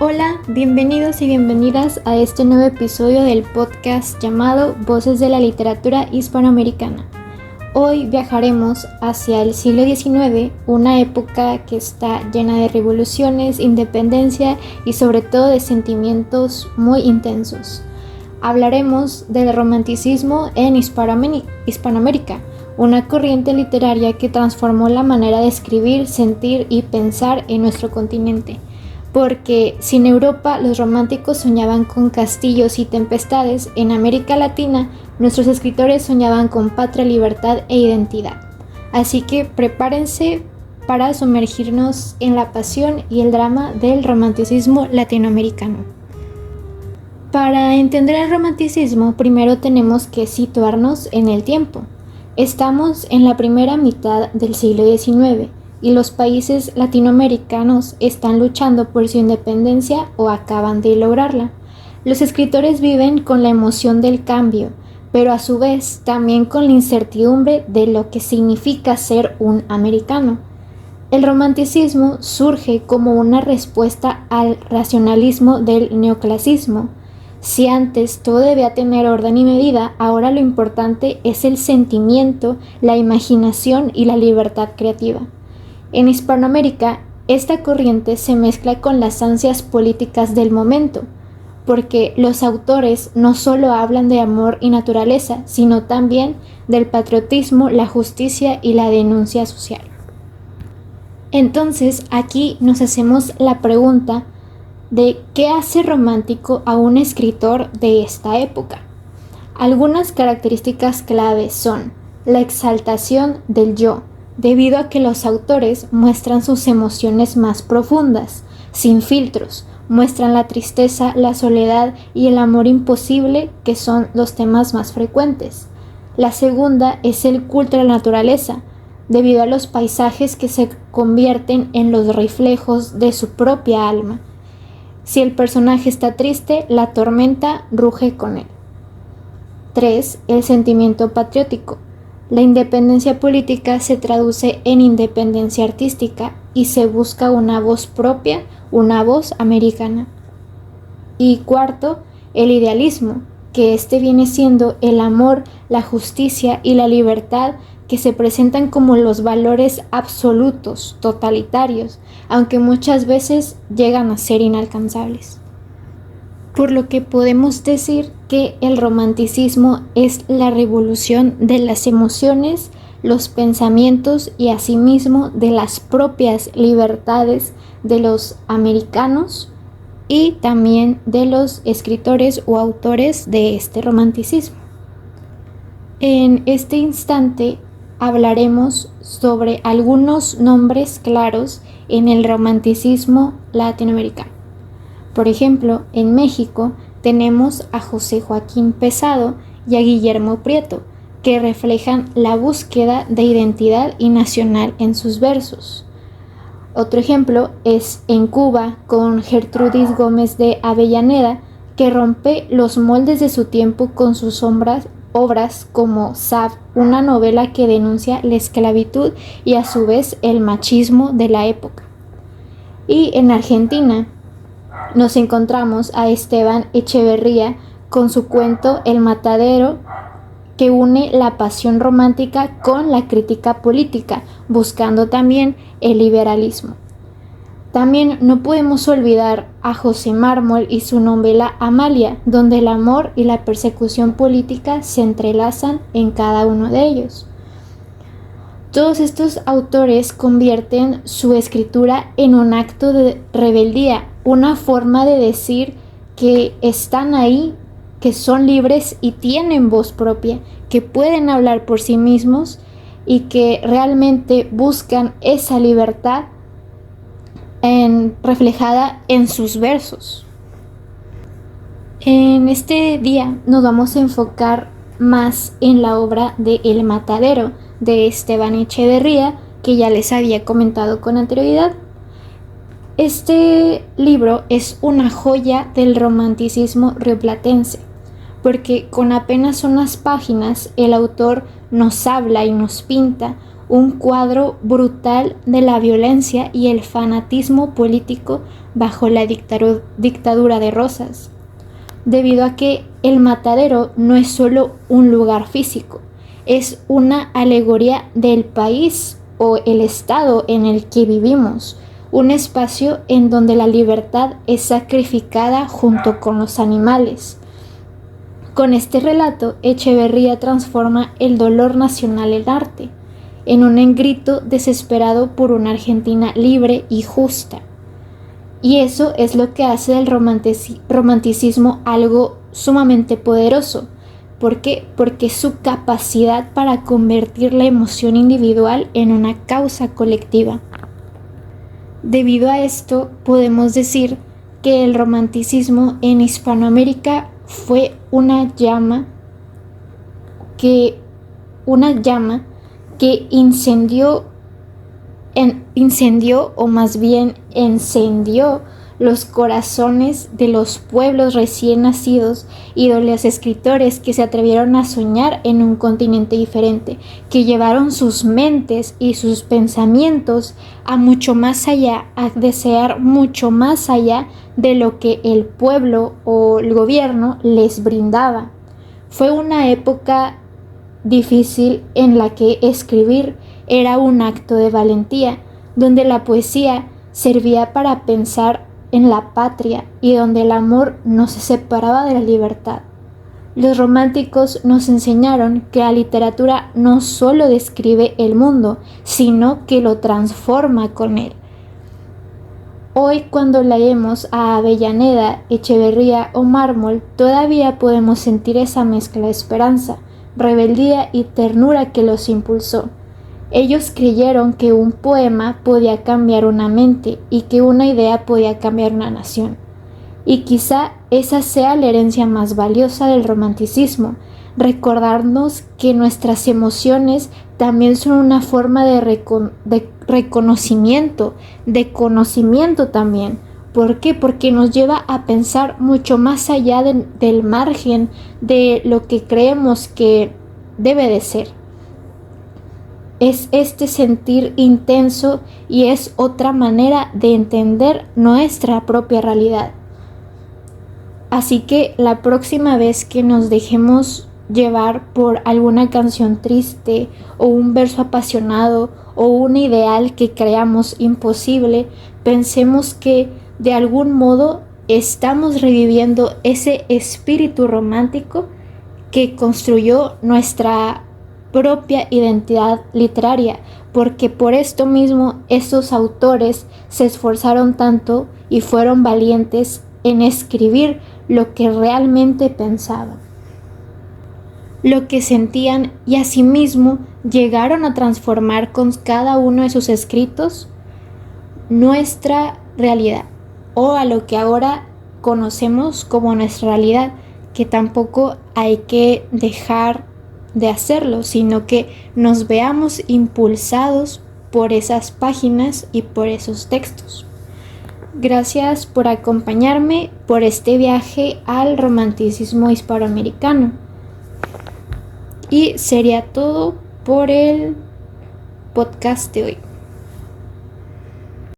Hola, bienvenidos y bienvenidas a este nuevo episodio del podcast llamado Voces de la Literatura Hispanoamericana. Hoy viajaremos hacia el siglo XIX, una época que está llena de revoluciones, independencia y sobre todo de sentimientos muy intensos. Hablaremos del romanticismo en Hispanoamérica, una corriente literaria que transformó la manera de escribir, sentir y pensar en nuestro continente. Porque si en Europa los románticos soñaban con castillos y tempestades, en América Latina nuestros escritores soñaban con patria, libertad e identidad. Así que prepárense para sumergirnos en la pasión y el drama del romanticismo latinoamericano. Para entender el romanticismo, primero tenemos que situarnos en el tiempo. Estamos en la primera mitad del siglo XIX. Y los países latinoamericanos están luchando por su independencia o acaban de lograrla. Los escritores viven con la emoción del cambio, pero a su vez también con la incertidumbre de lo que significa ser un americano. El romanticismo surge como una respuesta al racionalismo del neoclasismo. Si antes todo debía tener orden y medida, ahora lo importante es el sentimiento, la imaginación y la libertad creativa. En Hispanoamérica, esta corriente se mezcla con las ansias políticas del momento, porque los autores no solo hablan de amor y naturaleza, sino también del patriotismo, la justicia y la denuncia social. Entonces, aquí nos hacemos la pregunta de qué hace romántico a un escritor de esta época. Algunas características claves son la exaltación del yo, debido a que los autores muestran sus emociones más profundas, sin filtros, muestran la tristeza, la soledad y el amor imposible, que son los temas más frecuentes. La segunda es el culto a la naturaleza, debido a los paisajes que se convierten en los reflejos de su propia alma. Si el personaje está triste, la tormenta ruge con él. 3. El sentimiento patriótico. La independencia política se traduce en independencia artística y se busca una voz propia, una voz americana. Y 4, el idealismo, que viene siendo el amor, la justicia y la libertad que se presentan como los valores absolutos, totalitarios, aunque muchas veces llegan a ser inalcanzables. Por lo que podemos decir que el romanticismo es la revolución de las emociones, los pensamientos y asimismo de las propias libertades de los americanos y también de los escritores o autores de este romanticismo. En este instante hablaremos sobre algunos nombres claros en el romanticismo latinoamericano. Por ejemplo, en México tenemos a José Joaquín Pesado y a Guillermo Prieto, que reflejan la búsqueda de identidad y nacional en sus versos. Otro ejemplo es en Cuba con Gertrudis Gómez de Avellaneda, que rompe los moldes de su tiempo con sus obras como Sab, una novela que denuncia la esclavitud y a su vez el machismo de la época. Y en Argentina nos encontramos a Esteban Echeverría con su cuento El Matadero, que une la pasión romántica con la crítica política, buscando también el liberalismo. También no podemos olvidar a José Mármol y su novela Amalia, donde el amor y la persecución política se entrelazan en cada uno de ellos. Todos estos autores convierten su escritura en un acto de rebeldía, una forma de decir que están ahí, que son libres y tienen voz propia, que pueden hablar por sí mismos y que realmente buscan esa libertad reflejada en sus versos. En este día nos vamos a enfocar más en la obra de El Matadero de Esteban Echeverría, que ya les había comentado con anterioridad. Este libro es una joya del romanticismo rioplatense, porque con apenas unas páginas el autor nos habla y nos pinta un cuadro brutal de la violencia y el fanatismo político bajo la dictadura de Rosas, debido a que el matadero no es solo un lugar físico, es una alegoría del país o el estado en el que vivimos, un espacio en donde la libertad es sacrificada junto con los animales. Con este relato, Echeverría transforma el dolor nacional en arte, en un grito desesperado por una Argentina libre y justa. Y eso es lo que hace del romanticismo algo sumamente poderoso. ¿Por qué? Porque su capacidad para convertir la emoción individual en una causa colectiva. Debido a esto, podemos decir que el romanticismo en Hispanoamérica fue una llama que incendió o más bien encendió los corazones de los pueblos recién nacidos y de los escritores que se atrevieron a soñar en un continente diferente, que llevaron sus mentes y sus pensamientos a mucho más allá, a desear mucho más allá de lo que el pueblo o el gobierno les brindaba. Fue una época difícil en la que escribir era un acto de valentía, donde la poesía servía para pensar en la patria y donde el amor no se separaba de la libertad. Los románticos nos enseñaron que la literatura no solo describe el mundo, sino que lo transforma con él. Hoy, cuando leemos a Avellaneda, Echeverría o Mármol, todavía podemos sentir esa mezcla de esperanza, rebeldía y ternura que los impulsó. Ellos creyeron que un poema podía cambiar una mente y que una idea podía cambiar una nación. Y quizá esa sea la herencia más valiosa del romanticismo, recordarnos que nuestras emociones también son una forma de reconocimiento, de conocimiento también. ¿Por qué? Porque nos lleva a pensar mucho más allá del margen de lo que creemos que debe de ser. Es este sentir intenso y es otra manera de entender nuestra propia realidad. Así que la próxima vez que nos dejemos llevar por alguna canción triste o un verso apasionado o un ideal que creamos imposible, pensemos que de algún modo estamos reviviendo ese espíritu romántico que construyó nuestra propia identidad literaria, porque por esto mismo estos autores se esforzaron tanto y fueron valientes en escribir lo que realmente pensaban, lo que sentían, y asimismo llegaron a transformar con cada uno de sus escritos nuestra realidad, o a lo que ahora conocemos como nuestra realidad, que tampoco hay que dejar de hacerlo, sino que nos veamos impulsados por esas páginas y por esos textos. Gracias por acompañarme por este viaje al romanticismo hispanoamericano. Y sería todo por el podcast de hoy.